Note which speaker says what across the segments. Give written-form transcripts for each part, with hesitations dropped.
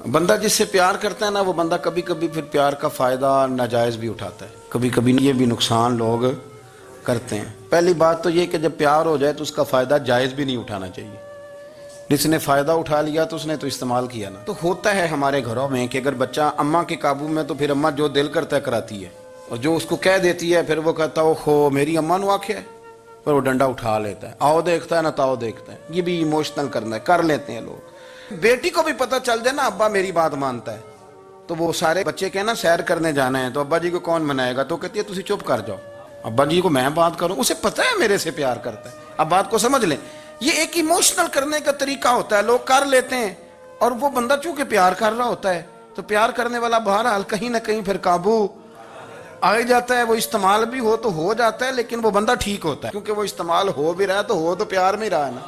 Speaker 1: بندہ جس سے پیار کرتا ہے نا، وہ بندہ کبھی کبھی پھر پیار کا فائدہ ناجائز بھی اٹھاتا ہے، کبھی کبھی یہ بھی نقصان لوگ کرتے ہیں۔ پہلی بات تو یہ کہ جب پیار ہو جائے تو اس کا فائدہ جائز بھی نہیں اٹھانا چاہیے۔ جس نے فائدہ اٹھا لیا تو اس نے تو استعمال کیا نا۔ تو ہوتا ہے ہمارے گھروں میں کہ اگر بچہ اماں کے قابو میں تو پھر اماں جو دل کرتا ہے کراتی ہے، اور جو اس کو کہہ دیتی ہے پھر وہ کہتا ہے اوہو میری اماں نو آکھیا ہے، پر وہ ڈنڈا اٹھا لیتا ہے، آؤ دیکھتا ہے نہ تاؤ دیکھتا ہے۔ یہ بھی ایموشنل کرنا ہے، کر لیتے ہیں لوگ۔ بیٹی کو بھی پتہ چل جائے نا ابا میری بات مانتا ہے، تو وہ سارے بچے کہنا سیر کرنے جانا ہے تو ابا جی کو کون منائے گا، تو کہتی ہے تسی چپ کر جاؤ، ابا جی کو میں بات کروں، اسے پتہ ہے میرے سے پیار کرتا ہے۔ اب بات کو سمجھ لیں، یہ ایک ایموشنل کرنے کا طریقہ ہوتا ہے، لوگ کر لیتے ہیں، اور وہ بندہ چونکہ پیار کر رہا ہوتا ہے تو پیار کرنے والا بہرحال کہیں نہ کہیں پھر قابو آ جاتا ہے۔ وہ استعمال بھی ہو تو ہو جاتا ہے، لیکن وہ بندہ ٹھیک ہوتا ہے، کیونکہ وہ استعمال ہو بھی رہا ہے تو ہو تو پیار میں رہا ہے نا،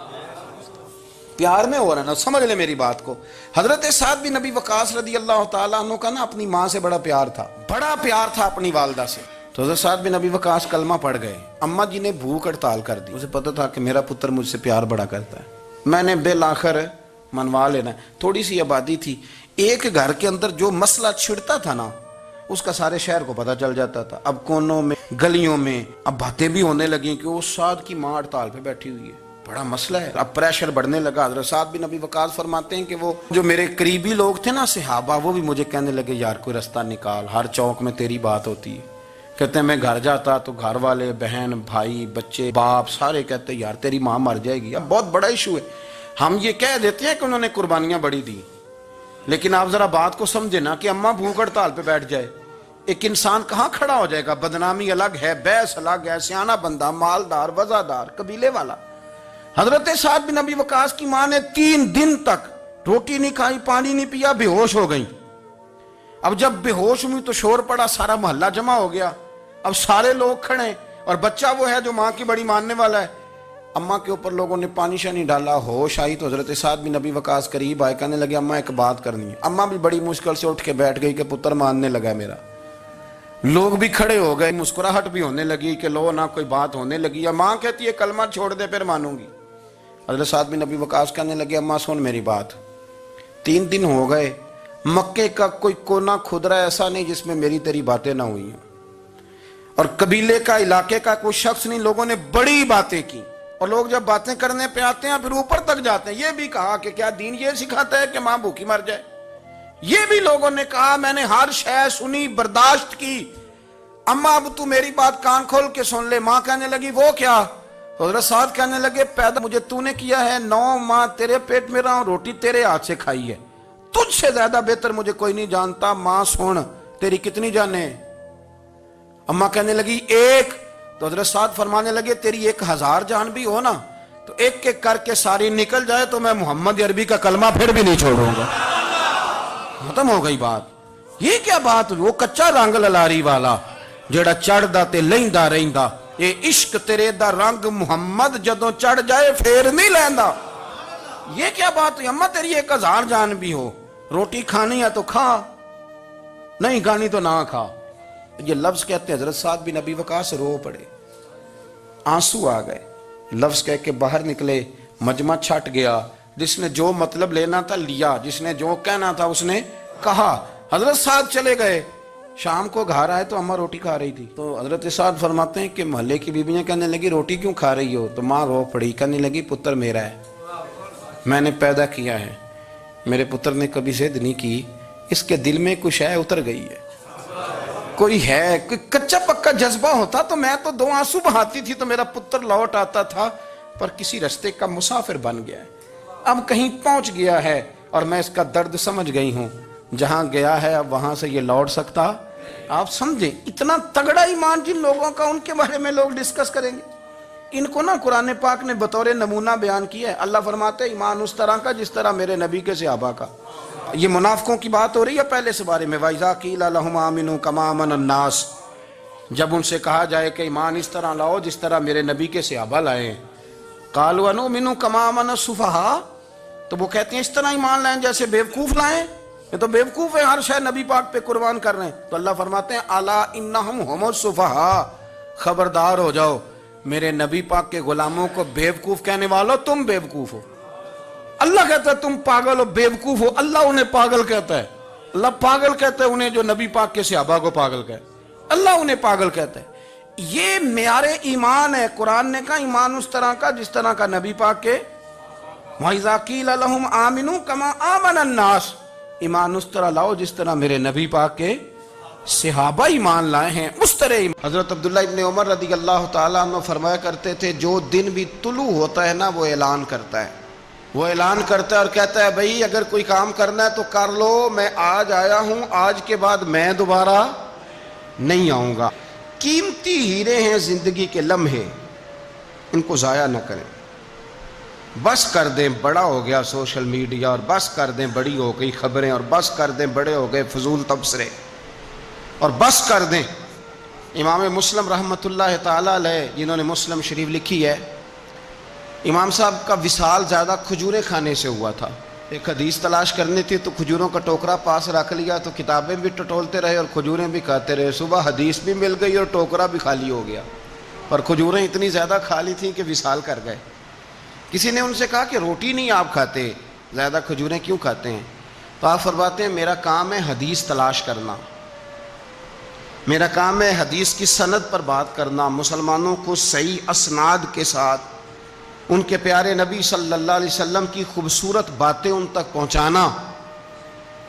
Speaker 1: پیار میں ہو رہا ہے نا۔ سمجھ لیں میری بات کو۔ حضرت سعد بن ابی وقاص رضی اللہ تعالیٰ عنہ کا نا اپنی ماں سے بڑا پیار تھا، بڑا پیار تھا اپنی والدہ سے۔ تو حضرت سعد بن ابی وقاص کلمہ پڑھ گئے، اماں جی نے بھوک ہڑتال کر دی، اسے پتہ تھا کہ میرا پتر مجھ سے پیار بڑا کرتا ہے، میں نے بالآخر منوا لینا ہے۔ تھوڑی سی آبادی تھی، ایک گھر کے اندر جو مسئلہ چھڑتا تھا نا اس کا سارے شہر کو پتہ چل جاتا تھا۔ اب کونوں میں گلیوں میں اب باتیں بھی ہونے لگیں کہ وہ سعد کی ماں ہڑتال پہ بیٹھی ہوئی ہے، بڑا مسئلہ ہے۔ اب پریشر بڑھنے لگا۔ حضرت سعد بن ابی وقاص فرماتے ہیں کہ وہ جو میرے قریبی لوگ تھے نا صحابہ، وہ بھی مجھے کہنے لگے یار کوئی رستہ نکال، ہر چوک میں تیری بات ہوتی ہے۔ کہتے ہیں میں گھر جاتا تو گھر والے بہن بھائی بچے باپ سارے کہتے ہیں یار تیری ماں مر جائے گی۔ اب بہت بڑا ایشو ہے، ہم یہ کہہ دیتے ہیں کہ انہوں نے قربانیاں بڑی دی، لیکن آپ ذرا بات کو سمجھے نا کہ اماں بھوک ہڑتال پہ بیٹھ جائے، ایک انسان کہاں کھڑا ہو جائے گا؟ بدنامی الگ ہے، بحث الگ ہے، سیانہ بندہ مالدار وزادار قبیلے والا۔ حضرت سعد بن ابی وقاص کی ماں نے 3 دن تک روٹی نہیں کھائی، پانی نہیں پیا، بے ہوش ہو گئی۔ اب جب بے ہوش ہوئی تو شور پڑا، سارا محلہ جمع ہو گیا، اب سارے لوگ کھڑے، اور بچہ وہ ہے جو ماں کی بڑی ماننے والا ہے۔ اماں کے اوپر لوگوں نے پانی شانی ڈالا، ہوش آئی تو حضرت سعد بن ابی وقاص قریب آئے، کہنے لگے اماں ایک بات کرنی ہے۔ اماں بھی بڑی مشکل سے اٹھ کے بیٹھ گئی کہ پتر ماننے لگا ہے میرا۔ لوگ بھی کھڑے ہو گئے، مسکراہٹ بھی ہونے لگی کہ لو نہ کوئی بات ہونے لگی، یا ماں کہتی ہے کلمہ چھوڑ دے پھر مانوں گی۔ حضرت سعد بن ابی وقاص کہنے لگے اماں سن میری بات، 3 دن ہو گئے، مکے کا کوئی کونا کھدرا ایسا نہیں جس میں میری تیری باتیں نہ ہوئی ہیں، اور قبیلے کا علاقے کا کوئی شخص نہیں، لوگوں نے بڑی باتیں کی، اور لوگ جب باتیں کرنے پہ آتے ہیں پھر اوپر تک جاتے ہیں۔ یہ بھی کہا کہ کیا دین یہ سکھاتا ہے کہ ماں بھوکی مر جائے؟ یہ بھی لوگوں نے کہا میں نے ہر شے سنی برداشت کی، اماں اب تو میری بات کان کھول کے سن لے۔ ماں کہنے لگی وہ کیا؟ حضرت سعد کہنے لگے پیدا مجھے تو نے کیا ہے، 9 ماہ تیرے پیٹ میں رہا ہوں، روٹی تیرے ہاتھ سے کھائی ہے، تجھ سے زیادہ بہتر مجھے کوئی نہیں جانتا۔ ماں سن تیری کتنی جانیں؟ اماں کہنے لگی 1۔ تو حضرت سعد فرمانے لگے تیری 1000 جان بھی ہو نا تو ایک ایک کر کے ساری نکل جائے تو میں محمد عربی کا کلمہ پھر بھی نہیں چھوڑوں گا۔ ختم ہو گئی بات۔ یہ کیا بات؟ وہ کچا رنگ للاری والا جڑا چڑھدا تے لیندا رہندا، یہ عشق تیرے دا رنگ محمد جدوں چڑھ جائے پھر نہیں لیندا۔ یہ کیا بات ہوئی؟ اماں تیری 1000 جان بھی ہو، روٹی کھانی ہے تو کھا، نہیں کھانی تو نہ کھا۔ یہ لفظ کہتے ہیں حضرت سعد بن ابی وقاص رو پڑے، آنسو آ گئے، لفظ کہہ کے باہر نکلے، مجمع چھٹ گیا، جس نے جو مطلب لینا تھا لیا، جس نے جو کہنا تھا اس نے کہا۔ حضرت سعد چلے گئے، شام کو گھر آئے تو اماں روٹی کھا رہی تھی، تو حضرت سعد فرماتے ہیں کہ محلے کی بیویاں کہنے لگی روٹی کیوں کھا رہی ہو؟ تو ماں رو پڑی، کہنے لگی پتر میرا ہے، میں نے پیدا کیا ہے، میرے پتر نے کبھی ضد نہیں کی، اس کے دل میں کچھ ہے اتر گئی ہے، کوئی ہے، کوئی کچا پکا جذبہ ہوتا تو میں تو 2 آنسو بہاتی تھی تو میرا پتر لوٹ آتا تھا، پر کسی رستے کا مسافر بن گیا ہے، اب کہیں پہنچ گیا ہے، اور میں اس کا درد سمجھ گئی ہوں، جہاں گیا ہے اب وہاں سے یہ لوٹ سکتا۔ آپ سمجھیں اتنا تگڑا ایمان جن لوگوں کا، ان کے بارے میں لوگ ڈسکس کریں گے۔ ان کو نا قرآن پاک نے بطور نمونہ بیان کیا ہے۔ اللہ فرماتے ہیں ایمان اس طرح کا جس طرح میرے نبی کے صحابہ کا۔ یہ منافقوں کی بات ہو رہی ہے پہلے سے بارے میں، وَإِذَا قِيلَ لَهُمْ آمِنُوا كَمَا آمَنَ النَّاسُ، جب ان سے کہا جائے کہ ایمان اس طرح لاؤ جس طرح میرے نبی کے صحابہ لائے ہیں، قَالُوا أَنُؤْمِنُ كَمَا آمَنَ السُّفَهَاءُ، تو وہ کہتے ہیں اس طرح ایمان لائیں جیسے بیوقوف لائیں، یہ تو بیوقوف ہے، ہر شے نبی پاک پہ قربان کر رہے ہیں۔ تو اللہ فرماتے ہیں الا انہم ہم السفہاء، خبردار ہو جاؤ، میرے نبی پاک کے غلاموں کو بیوقوف کہنے والو تم بیوقوف ہو۔ اللہ کہتا ہے تم پاگل ہو، بیوقوف ہو، اللہ انہیں پاگل کہتا ہے. اللہ پاگل کہتا ہے انہیں جو نبی پاک کے صحابہ کو پاگل کہتا ہے، اللہ انہیں پاگل کہتا ہے. یہ معیار ایمان ہے. قرآن نے کہا ایمان اس طرح کا جس طرح کا نبی پاک کے وَإِذَا قِيلَ لَهُمْ آمِنُوا كَمَا آمَنَ النَّاسُ، ایمان اس طرح لاؤ جس طرح میرے نبی پاک کے صحابہ ایمان لائے ہیں اس طرح ایمان. حضرت عبداللہ ابن عمر رضی اللہ تعالیٰ عنہ فرمایا کرتے تھے جو دن بھی طلوع ہوتا ہے نا وہ اعلان کرتا ہے، وہ اعلان کرتا ہے اور کہتا ہے بھئی اگر کوئی کام کرنا ہے تو کر لو، میں آج آیا ہوں، آج کے بعد میں دوبارہ نہیں آؤں گا. قیمتی ہیرے ہیں زندگی کے لمحے، ان کو ضائع نہ کریں. بس کر دیں بڑا ہو گیا سوشل میڈیا، اور بس کر دیں بڑی ہو گئی خبریں، اور بس کر دیں بڑے ہو گئے فضول تبصرے، اور بس کر دیں. امام مسلم رحمۃ اللہ تعالیٰ علیہ جنہوں نے مسلم شریف لکھی ہے، امام صاحب کا وصال زیادہ کھجوریں کھانے سے ہوا تھا. ایک حدیث تلاش کرنی تھی تو کھجوروں کا ٹوکرا پاس رکھ لیا تو کتابیں بھی ٹٹولتے رہے اور کھجوریں بھی کھاتے رہے. صبح حدیث بھی مل گئی اور ٹوکرا بھی خالی ہو گیا، پر کھجوریں اتنی زیادہ کھا لی تھیں کہ وصال کر گئے. کسی نے ان سے کہا کہ روٹی نہیں آپ کھاتے، زیادہ کھجوریں کیوں کھاتے ہیں؟ تو آپ فرماتے ہیں میرا کام ہے حدیث تلاش کرنا، میرا کام ہے حدیث کی سند پر بات کرنا، مسلمانوں کو صحیح اسناد کے ساتھ ان کے پیارے نبی صلی اللہ علیہ وسلم کی خوبصورت باتیں ان تک پہنچانا.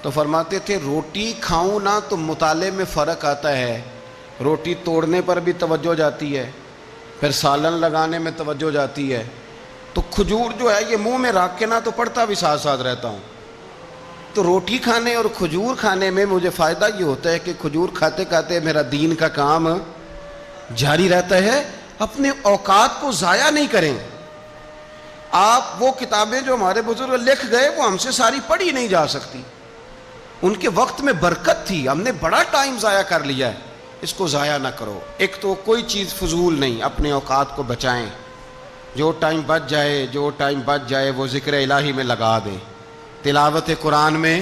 Speaker 1: تو فرماتے تھے روٹی کھاؤں نہ تو مطالعے میں فرق آتا ہے، روٹی توڑنے پر بھی توجہ جاتی ہے، پھر سالن لگانے میں توجہ جاتی ہے، تو کھجور جو ہے یہ منہ میں رکھ کے نہ تو پڑھتا بھی ساتھ ساتھ رہتا ہوں. تو روٹی کھانے اور کھجور کھانے میں مجھے فائدہ یہ ہوتا ہے کہ کھجور کھاتے کھاتے میرا دین کا کام جاری رہتا ہے. اپنے اوقات کو ضائع نہیں کریں. آپ وہ کتابیں جو ہمارے بزرگ لکھ گئے وہ ہم سے ساری پڑھی نہیں جا سکتی، ان کے وقت میں برکت تھی، ہم نے بڑا ٹائم ضائع کر لیا ہے، اس کو ضائع نہ کرو. ایک تو کوئی چیز فضول نہیں، اپنے اوقات کو بچائیں. جو ٹائم بچ جائے وہ ذکر الہی میں لگا دیں، تلاوت قرآن میں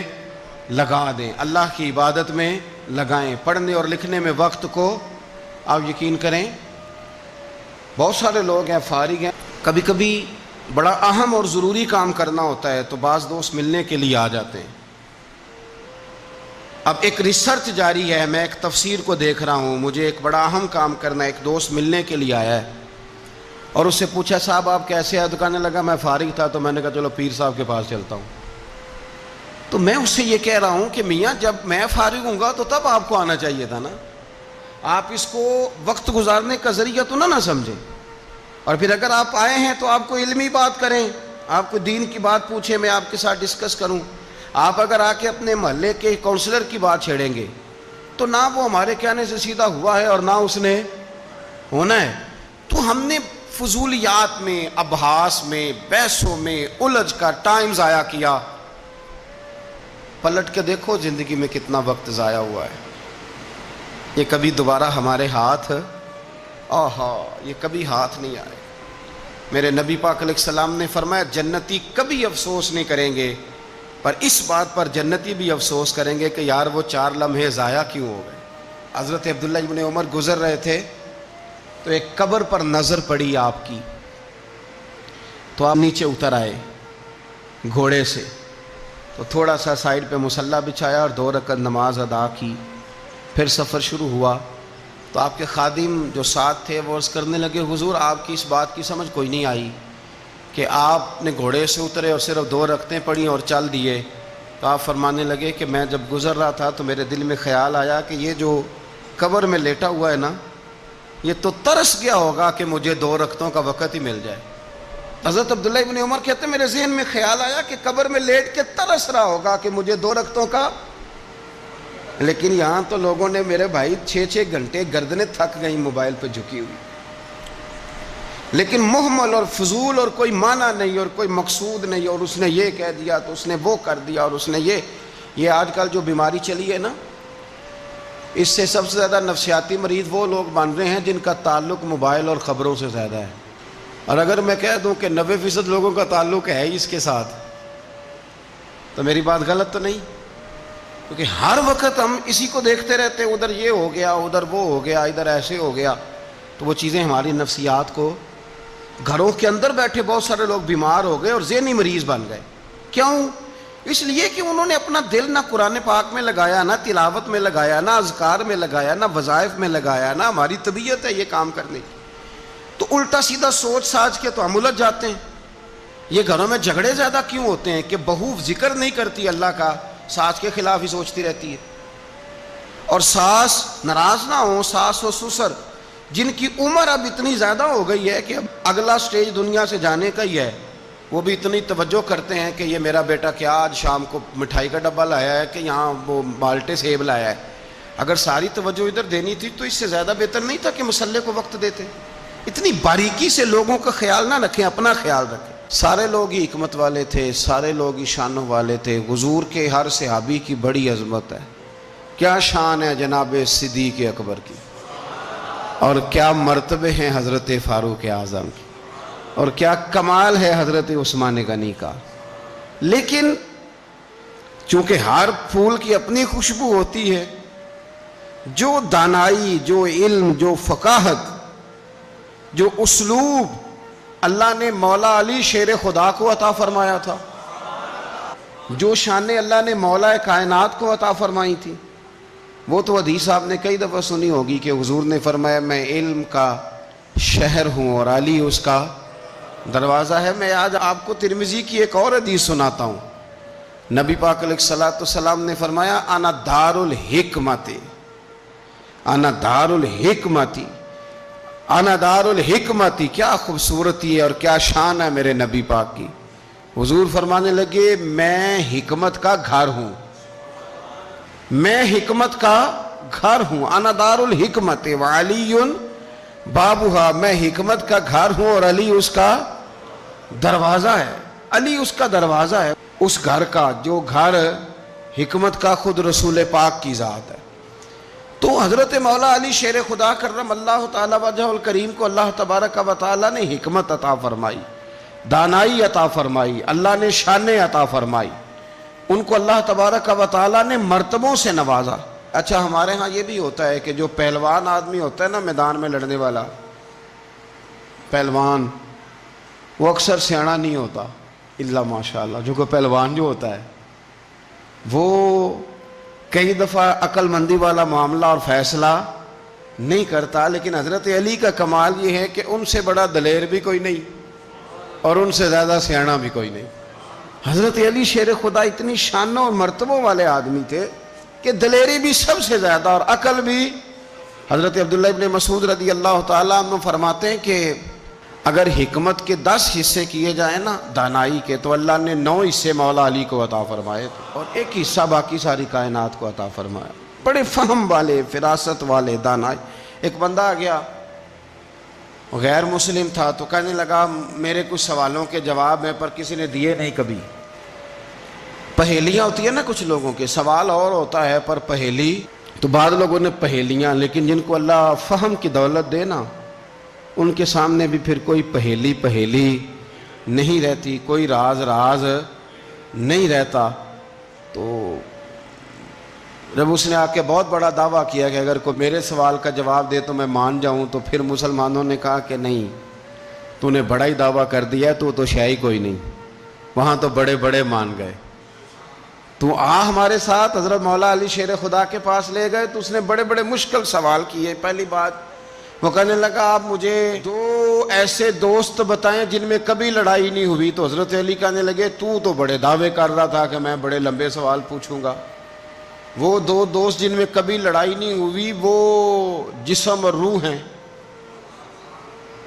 Speaker 1: لگا دیں، اللہ کی عبادت میں لگائیں. پڑھنے اور لکھنے میں وقت کو آپ یقین کریں بہت سارے لوگ ہیں فارغ ہیں، کبھی کبھی بڑا اہم اور ضروری کام کرنا ہوتا ہے تو بعض دوست ملنے کے لیے آ جاتے ہیں. اب ایک ریسرچ جاری ہے، میں ایک تفسیر کو دیکھ رہا ہوں، مجھے ایک بڑا اہم کام کرنا ہے. ایک دوست ملنے کے لیے آیا ہے اور اس سے پوچھا صاحب آپ کیسے ہیں؟ تو کہنے لگا میں فارغ تھا تو میں نے کہا چلو پیر صاحب کے پاس چلتا ہوں. تو میں اس سے یہ کہہ رہا ہوں کہ میاں جب میں فارغ ہوں گا تو تب آپ کو آنا چاہیے تھا نا، آپ اس کو وقت گزارنے کا ذریعہ تو نہ سمجھیں. اور پھر اگر آپ آئے ہیں تو آپ کو علمی بات کریں، آپ کو دین کی بات پوچھیں، میں آپ کے ساتھ ڈسکس کروں. آپ اگر آ کے اپنے محلے کے کونسلر کی بات چھیڑیں گے تو نہ وہ ہمارے کہنے سے سیدھا ہوا ہے اور نہ اس نے ہونا ہے. تو ہم نے فضولیات میں، ابحاث میں، بحثوں میں الجھ کا ٹائم ضائع کیا. پلٹ کے دیکھو زندگی میں کتنا وقت ضائع ہوا ہے. یہ کبھی دوبارہ ہمارے ہاتھ یہ کبھی ہاتھ نہیں آئے. میرے نبی پاک علیہ السلام نے فرمایا جنتی کبھی افسوس نہیں کریں گے، پر اس بات پر جنتی بھی افسوس کریں گے کہ یار وہ 4 لمحے ضائع کیوں ہو گئے. حضرت عبداللہ ابن عمر گزر رہے تھے تو ایک قبر پر نظر پڑی آپ کی، تو آپ نیچے اتر آئے گھوڑے سے، تو تھوڑا سا سائیڈ پہ مصلی بچھایا اور 2 رکعت نماز ادا کی. پھر سفر شروع ہوا تو آپ کے خادم جو ساتھ تھے وہ عرض کرنے لگے حضور آپ کی اس بات کی سمجھ کوئی نہیں آئی کہ آپ نے گھوڑے سے اترے اور صرف 2 رکعتیں پڑھی اور چل دیے. تو آپ فرمانے لگے کہ میں جب گزر رہا تھا تو میرے دل میں خیال آیا کہ یہ جو قبر میں لیٹا ہوا ہے نا، یہ تو ترس گیا ہوگا کہ مجھے 2 رکعتوں کا وقت ہی مل جائے. حضرت عبداللہ ابن عمر کہتے ہیں میرے ذہن میں خیال آیا کہ قبر میں لیٹ کے ترس رہا ہوگا کہ مجھے 2 رکعتوں کا. لیکن یہاں تو لوگوں نے میرے بھائی 6 گھنٹے گردنیں تھک گئیں موبائل پہ جھکی ہوئی، لیکن محمل اور فضول اور کوئی معنی نہیں اور کوئی مقصود نہیں، اور اس نے یہ کہہ دیا تو اس نے وہ کر دیا، اور اس نے یہ آج کل جو بیماری چلی ہے نا، اس سے سب سے زیادہ نفسیاتی مریض وہ لوگ بن رہے ہیں جن کا تعلق موبائل اور خبروں سے زیادہ ہے. اور اگر میں کہہ دوں کہ 90% لوگوں کا تعلق ہے اس کے ساتھ تو میری بات غلط تو نہیں؟ کیونکہ ہر وقت ہم اسی کو دیکھتے رہتے ہیں، ادھر یہ ہو گیا، ادھر وہ ہو گیا، ادھر ایسے ہو گیا. تو وہ چیزیں ہماری نفسیات کو، گھروں کے اندر بیٹھے بہت سارے لوگ بیمار ہو گئے اور ذہنی مریض بن گئے. کیوں؟ اس لیے کہ انہوں نے اپنا دل نہ قرآن پاک میں لگایا، نہ تلاوت میں لگایا، نہ اذکار میں لگایا، نہ وظائف میں لگایا، نہ ہماری طبیعت ہے یہ کام کرنے کی، تو الٹا سیدھا سوچ ساچ کے تو ہم الجھ جاتے ہیں۔ یہ گھروں میں جھگڑے زیادہ کیوں ہوتے ہیں کہ بہو ذکر نہیں کرتی اللہ کا، ساس کے خلاف ہی سوچتی رہتی ہے، اور ساس ناراض نہ ہو، ساس و سسر جن کی عمر اب اتنی زیادہ ہو گئی ہے کہ اب اگلا سٹیج دنیا سے جانے کا ہی ہے، وہ بھی اتنی توجہ کرتے ہیں کہ یہ میرا بیٹا کیا آج شام کو مٹھائی کا ڈبہ لایا ہے کہ یہاں وہ بالٹے سیب لایا ہے۔ اگر ساری توجہ ادھر دینی تھی تو اس سے زیادہ بہتر نہیں تھا کہ مسئلے کو وقت دیتے؟ اتنی باریکی سے لوگوں کا خیال نہ رکھیں، اپنا خیال رکھیں۔ سارے لوگ ہی حکمت والے تھے، سارے لوگ ہی شانوں والے تھے، حضور کے ہر صحابی کی بڑی عظمت ہے۔ کیا شان ہے جناب صدیق اکبر کی، اور کیا مرتبے ہیں حضرت فاروق اعظم کی، اور کیا کمال ہے حضرت عثمان غنی کا۔ لیکن چونکہ ہر پھول کی اپنی خوشبو ہوتی ہے، جو دانائی، جو علم، جو فقاہت، جو اسلوب اللہ نے مولا علی شیر خدا کو عطا فرمایا تھا، جو شانیں اللہ نے مولا کائنات کو عطا فرمائی تھی، وہ تو حدیث آپ نے کئی دفعہ سنی ہوگی کہ حضور نے فرمایا میں علم کا شہر ہوں اور علی اس کا دروازہ ہے۔ میں آج آپ کو ترمذی کی ایک اور حدیث سناتا ہوں۔ نبی پاک علیہ الصلوۃ والسلام نے فرمایا انا دار الحکمت، انا دار الحکمت، انا دار الحکمت۔ کیا خوبصورتی ہے اور کیا شان ہے میرے نبی پاک کی۔ حضور فرمانے لگے میں حکمت کا گھر ہوں، میں حکمت کا گھر ہوں، انا دار الحکمت وعلی بابھا، میں حکمت کا گھر ہوں اور علی اس کا دروازہ ہے۔ علی اس کا دروازہ ہے، اس گھر کا جو گھر حکمت کا خود رسول پاک کی ذات ہے۔ تو حضرت مولا علی شیر خدا کرم اللہ تعالی وجہ الکریم کو اللہ تبارک و تعالی نے حکمت عطا فرمائی، دانائی عطا فرمائی، اللہ نے شانیں عطا فرمائی، ان کو اللہ تبارک و تعالی نے مرتبوں سے نوازا۔ اچھا ہمارے ہاں یہ بھی ہوتا ہے کہ جو پہلوان آدمی ہوتا ہے نا میدان میں لڑنے والا پہلوان، وہ اکثر سیاںا نہیں ہوتا الا ماشاءاللہ۔ جو کوئی پہلوان جو ہوتا ہے وہ کئی دفعہ عقل مندی والا معاملہ اور فیصلہ نہیں کرتا، لیکن حضرت علی کا کمال یہ ہے کہ ان سے بڑا دلیر بھی کوئی نہیں اور ان سے زیادہ سیاںا بھی کوئی نہیں۔ حضرت علی شیر خدا اتنی شانوں اور مرتبوں والے آدمی تھے کہ دلیری بھی سب سے زیادہ اور عقل بھی۔ حضرت عبداللہ ابن مسعود رضی اللہ تعالیٰ عنہ فرماتے ہیں کہ اگر حکمت کے 10 حصے کیے جائیں نا دانائی کے، تو اللہ نے 9 حصے مولا علی کو عطا فرمائے اور ایک حصہ باقی ساری کائنات کو عطا فرمایا۔ بڑے فہم والے، فراست والے، دانائی۔ ایک بندہ آ گیا غیر مسلم تھا، تو کہنے لگا میرے کچھ سوالوں کے جواب ہیں پر کسی نے دیے نہیں کبھی۔ پہیلیاں ہوتی ہیں نا کچھ لوگوں کے، سوال اور ہوتا ہے پر پہیلی تو بعض لوگوں نے پہیلیاں، لیکن جن کو اللہ فہم کی دولت دے نا ان کے سامنے بھی پھر کوئی پہیلی نہیں رہتی، کوئی راز نہیں رہتا۔ تو جب اس نے آ کے بہت بڑا دعویٰ کیا کہ اگر کوئی میرے سوال کا جواب دے تو میں مان جاؤں، تو پھر مسلمانوں نے کہا کہ نہیں، تو نے بڑا ہی دعویٰ کر دیا ہے، تو شے کوئی نہیں، وہاں تو بڑے مان گئے، تو ہمارے ساتھ۔ حضرت مولا علی شیر خدا کے پاس لے گئے تو اس نے بڑے مشکل سوال کیے۔ پہلی بات وہ کہنے لگا آپ مجھے 2 ایسے دوست بتائیں جن میں کبھی لڑائی نہیں ہوئی۔ تو حضرت علی کہنے لگے تو بڑے دعوے کر رہا تھا کہ میں بڑے لمبے سوال پوچھوں گا۔ وہ 2 دوست جن میں کبھی لڑائی نہیں ہوئی وہ جسم اور روح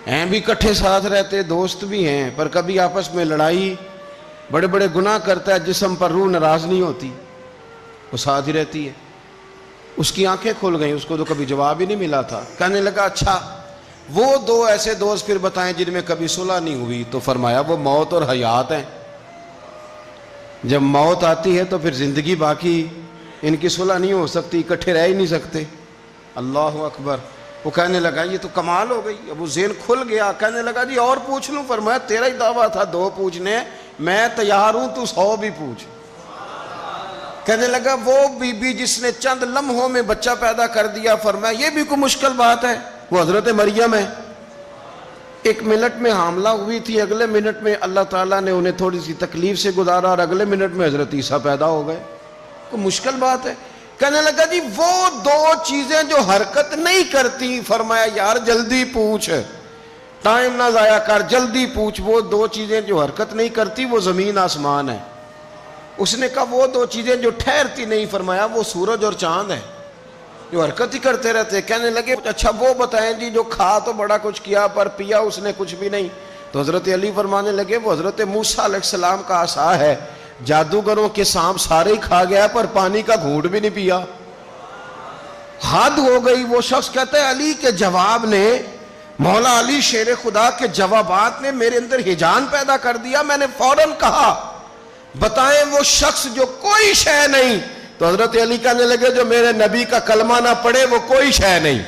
Speaker 1: ہیں بھی کٹھے ساتھ رہتے، دوست بھی ہیں، پر کبھی آپس میں لڑائی، بڑے گناہ کرتا ہے جسم پر، روح ناراض نہیں ہوتی، وہ ساتھ ہی رہتی ہے۔ اس کی آنکھیں کھل گئیں، اس کو تو کبھی جواب ہی نہیں ملا تھا۔ کہنے لگا اچھا وہ 2 ایسے دوست پھر بتائیں جن میں کبھی صلح نہیں ہوئی۔ تو فرمایا وہ موت اور حیات ہیں، جب موت آتی ہے تو پھر زندگی باقی، ان کی صلح نہیں ہو سکتی، اکٹھے رہ ہی نہیں سکتے۔ اللہ اکبر۔ وہ کہنے لگا یہ تو کمال ہو گئی، اب وہ ذہن کھل گیا۔ کہنے لگا جی اور پوچھ لوں؟ فرمایا تیرا ہی دعویٰ تھا 2 پوچھنے، میں تیار ہوں، تو 100 بھی پوچھ۔ کہنے لگا وہ بی بی جس نے چند لمحوں میں بچہ پیدا کر دیا، فرمایا یہ بھی کوئی مشکل بات ہے؟ وہ حضرت مریم ہے، ایک منٹ میں حاملہ ہوئی تھی، اگلے منٹ میں اللہ تعالیٰ نے انہیں تھوڑی سی تکلیف سے گزارا اور اگلے منٹ میں حضرت عیسیٰ پیدا ہو گئے. کوئی مشکل بات ہے؟ کہنے لگا جی وہ دو چیزیں جو حرکت نہیں کرتی، فرمایا یار جلدی پوچھ، ٹائم نہ ضائع کر، جلدی پوچھ. وہ دو چیزیں جو حرکت نہیں کرتی وہ زمین آسمان ہے. اس نے کہا وہ دو چیزیں جو ٹھہرتی نہیں، فرمایا وہ سورج اور چاند ہے جو حرکت ہی کرتے رہتے. کہنے لگے اچھا وہ بتائیں جی جو کھا تو بڑا کچھ کیا پر پیا اس نے کچھ بھی نہیں. تو حضرت علی فرمانے لگے وہ حضرت موسیٰ علیہ السلام کا عصا ہے، جادوگروں کے سانپ سارے ہی کھا گیا پر پانی کا گھونٹ بھی نہیں پیا. حد ہو گئی. وہ شخص کہتا ہے علی کے جواب نے، مولا علی شیر خدا کے جوابات نے میرے اندر ہیجان پیدا کر دیا. میں نے فوراً کہا بتائیں وہ شخص جو کوئی شے نہیں. تو حضرت علی کہنے لگے جو میرے نبی کا کلمہ نہ پڑھے وہ کوئی شے نہیں.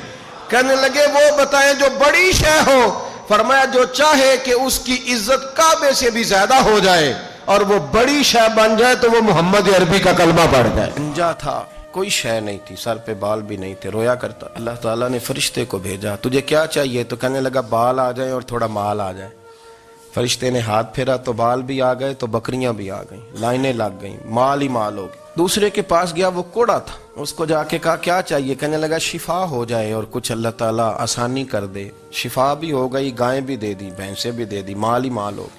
Speaker 1: کہنے لگے وہ بتائیں جو بڑی شے ہو. فرمایا جو چاہے کہ اس کی عزت کعبے سے بھی زیادہ ہو جائے اور وہ بڑی شے بن جائے تو وہ محمد عربی کا کلمہ پڑھ جائے. گنجا تھا، کوئی شے نہیں تھی، سر پہ بال بھی نہیں تھے، رویا کرتا. اللہ تعالیٰ نے فرشتے کو بھیجا، تجھے کیا چاہیے؟ تو کہنے لگا بال آ جائیں اور تھوڑا مال آ جائے. فرشتے نے ہاتھ پھیرا تو بال بھی آ گئے تو بکریاں بھی آ گئیں، لائنیں لگ گئیں، مال ہی مال ہو گئی. دوسرے کے پاس گیا، وہ کوڑا تھا، اس کو جا کے کہا کیا چاہیے؟ کہنے لگا شفا ہو جائے اور کچھ اللہ تعالیٰ آسانی کر دے. شفا بھی ہو گئی، گائیں بھی دے دی، بھینسیں بھی دے دی، مال ہی مال ہو گئی.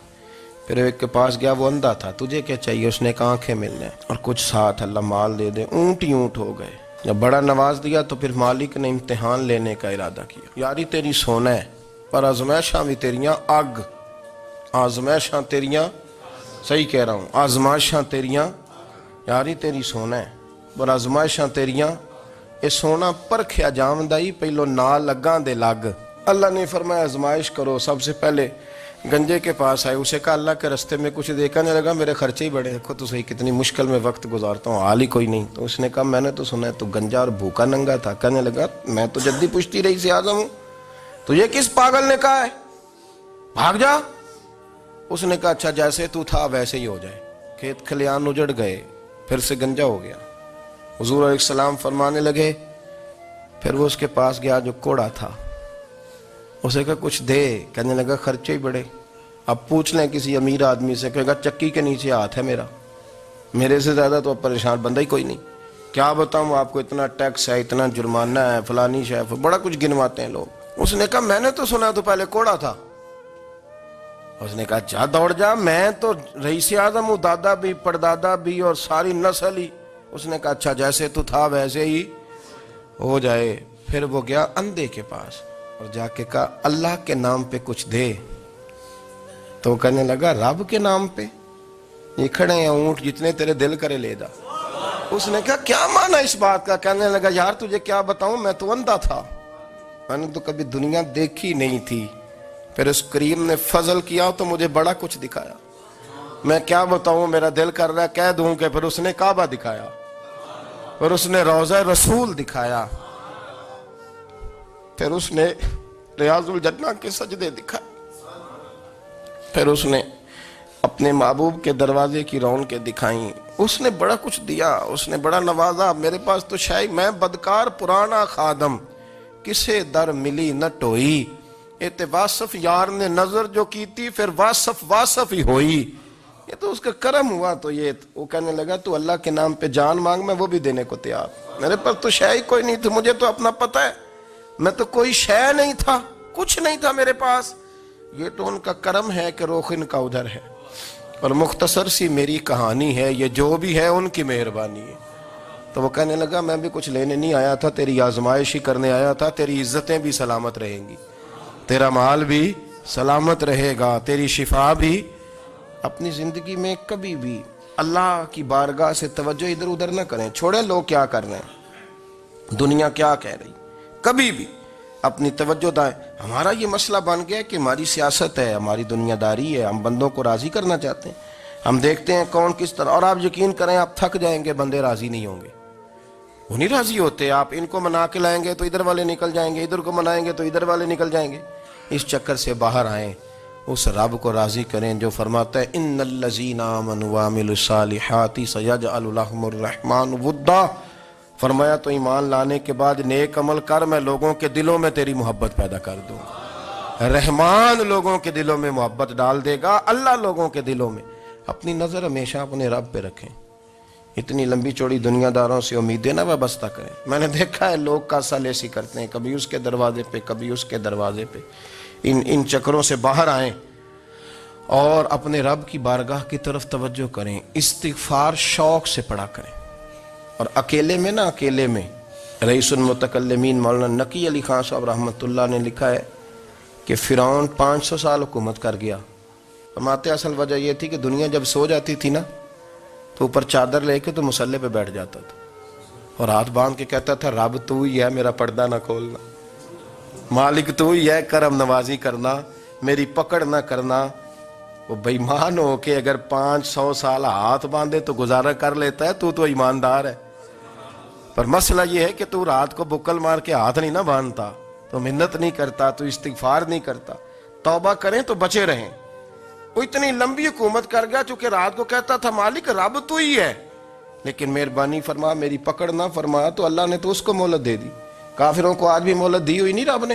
Speaker 1: پھر ایک کے پاس گیا، وہ اندھا تھا، تجھے کیا چاہیے؟ اس نے کہا آنکھیں ملنے اور کچھ ساتھ اللہ مال دے دے. اونٹ ہی اونٹ ہو گئے. جب بڑا نواز دیا تو پھر مالک نے امتحان لینے کا ارادہ کیا. یاری تیری سونا ہے پر آزمائشاں بھی تیریاں اگ، آزمائشاں تیریاں، صحیح کہہ رہا ہوں، آزمائشاں تیریاں، یاری تیری سونا ہے پر آزمائشاں تیریاں. اے سونا پرکھیا جامدائی پہلو نال لگاں دے لگ. اللہ نے فرمایا آزمائش کرو. سب سے پہلے گنجے کے پاس آئے، اسے کہا اللہ کے رستے میں کچھ دیکھنے لگا، میرے خرچے ہی بڑے، دیکھو تو صحیح کتنی مشکل میں وقت گزارتا ہوں، حال ہی کوئی نہیں. تو اس نے کہا میں نے تو سنا ہے تو گنجا اور بھوکا ننگا تھا. کہنے لگا میں تو جدی پشتی رئیس اعظم ہوں، تجھے کس پاگل نے کہا ہے بھاگ جا؟ اس نے کہا اچھا جیسے تو تھا ویسے ہی ہو جائے. کھیت کھلیان اجڑ گئے، پھر سے گنجا ہو گیا. حضور علیہ السلام فرمانے لگے، پھر وہ اس کے پاس گیا جو کوڑا تھا، اسے کہا کچھ دے. کہنے لگا خرچے ہی بڑے. اب پوچھ لیں کسی امیر آدمی سے، کہے گا چکی کے نیچے ہاتھ ہے میرا، میرے سے زیادہ تو اب پریشان بندہ ہی کوئی نہیں. کیا بتاؤں آپ کو، اتنا ٹیکس ہے، اتنا جرمانہ ہے، فلانی شے، بڑا کچھ گنواتے ہیں لوگ. اس نے کہا میں نے تو سنا تو پہلے کوڑا تھا. اس نے کہا جا دوڑ جا، میں تو رئیس اعظم ہوں، دادا بھی پردادا بھی اور ساری نسل ہی. اس نے کہا اچھا جیسے تو تھا ویسے ہی ہو جائے. پھر وہ گیا اندھے کے پاس اور جا کے کہا اللہ کے نام پہ کچھ دے. تو کہنے لگا رب کے نام پہ؟ یہ کھڑے ہیں اونٹ، جتنے تیرے دل کرے لے جا. اس نے کہا کیا معنی اس بات کا؟ کہنے لگا یار تجھے کیا بتاؤں، میں تو اندھا تھا، میں نے تو کبھی دنیا دیکھی نہیں تھی. پھر اس کریم نے فضل کیا تو مجھے بڑا کچھ دکھایا. میں کیا بتاؤں، میرا دل کر رہا ہے کہہ دوں کہ پھر اس نے کعبہ دکھایا، پھر اس نے روضہ رسول دکھایا، پھر اس نے ریاض الجنہ کے سجدے دکھائے، پھر اس نے اپنے محبوب کے دروازے کی رونقیں دکھائیں. اس نے بڑا کچھ دیا، اس نے بڑا نوازا. میرے پاس تو شاید میں بدکار پرانا خادم، کسے در ملی نہ ٹوئی. ایتے واصف یار نے نظر جو کی تھی پھر واصف ہی ہوئی. یہ تو اس کا کرم ہوا. تو یہ وہ کہنے لگا تو اللہ کے نام پہ جان مانگ، میں وہ بھی دینے کو تیار. میرے پاس تو شے ہی کوئی نہیں تھی، مجھے تو اپنا پتہ ہے، میں تو کوئی شے نہیں تھا، کچھ نہیں تھا میرے پاس. یہ تو ان کا کرم ہے کہ رخ ان کا ادھر ہے. اور مختصر سی میری کہانی ہے، یہ جو بھی ہے ان کی مہربانی ہے. تو وہ کہنے لگا میں بھی کچھ لینے نہیں آیا تھا، تیری آزمائش ہی کرنے آیا تھا. تیری عزتیں بھی سلامت رہیں گی، تیرا مال بھی سلامت رہے گا، تیری شفا بھی. اپنی زندگی میں کبھی بھی اللہ کی بارگاہ سے توجہ ادھر ادھر نہ کریں. چھوڑیں لوگ کیا کر رہے ہیں، دنیا کیا کہہ رہی. کبھی بھی اپنی توجہ دائیں. ہمارا یہ مسئلہ بن گیا کہ ہماری سیاست ہے، ہماری دنیا داری ہے، ہم بندوں کو راضی کرنا چاہتے ہیں. ہم دیکھتے ہیں کون کس طرح، اور آپ یقین کریں آپ تھک جائیں گے، بندے راضی نہیں ہوں گے، وہ نہیں راضی ہوتے. آپ ان کو منا کے لائیں گے تو ادھر والے نکل جائیں گے، ادھر کو منائیں گے تو ادھر والے نکل جائیں گے. اس چکر سے باہر آئیں، اس رب کو راضی کریں جو فرماتا ہے ان الذین آمنوا وعملوا الصالحات سیجعل لهم الرحمن ودا. فرمایا تو ایمان لانے کے بعد نیک عمل کر، میں لوگوں کے دلوں میں تیری محبت پیدا کر دوں. رحمان لوگوں کے دلوں میں محبت ڈال دے گا، اللہ لوگوں کے دلوں میں۔ اپنی نظر ہمیشہ اپنے رب پہ رکھیں، اتنی لمبی چوڑی دنیا داروں سے امیدیں نہ وابستہ کریں۔ میں نے دیکھا ہے لوگ کاسا لیسی کرتے ہیں، کبھی اس کے دروازے پہ کبھی اس کے دروازے پہ، ان چکروں سے باہر آئیں اور اپنے رب کی بارگاہ کی طرف توجہ کریں، استغفار شوق سے پڑھا کریں۔ اور اکیلے میں نا، اکیلے میں رئیس المتکلمین مولانا نقی علی خان صاحب رحمۃ اللہ نے لکھا ہے کہ فرعون 500 سال حکومت کر گیا۔ فرماتے اصل وجہ یہ تھی کہ دنیا جب سو جاتی تھی نا تو اوپر چادر لے کے تو مسلح پہ بیٹھ جاتا تھا اور ہاتھ باندھ کے کہتا تھا رب تو ہی ہے، میرا پردہ نہ کھولنا، مالک تو ہی ہے، کرم نوازی کرنا، میری پکڑ نہ کرنا۔ وہ بے ایمان ہو کے اگر 500 سال ہاتھ باندھے تو گزارا کر لیتا ہے، تو ایماندار ہے۔ پر مسئلہ یہ ہے کہ تو رات کو بکل مار کے ہاتھ نہیں نہ باندھتا، تو منت نہیں کرتا، تو استغفار نہیں کرتا۔ توبہ کریں تو بچے رہیں۔ وہ اتنی لمبی حکومت کر گیا چونکہ رات کو کہتا تھا مالک رب تو ہی ہے، لیکن مہربانی فرما، میری پکڑ نہ فرما، تو اللہ نے تو اس کو مہلت دے دی۔ کافروں کو آج بھی مہلت دی ہوئی نہیں رب نے؟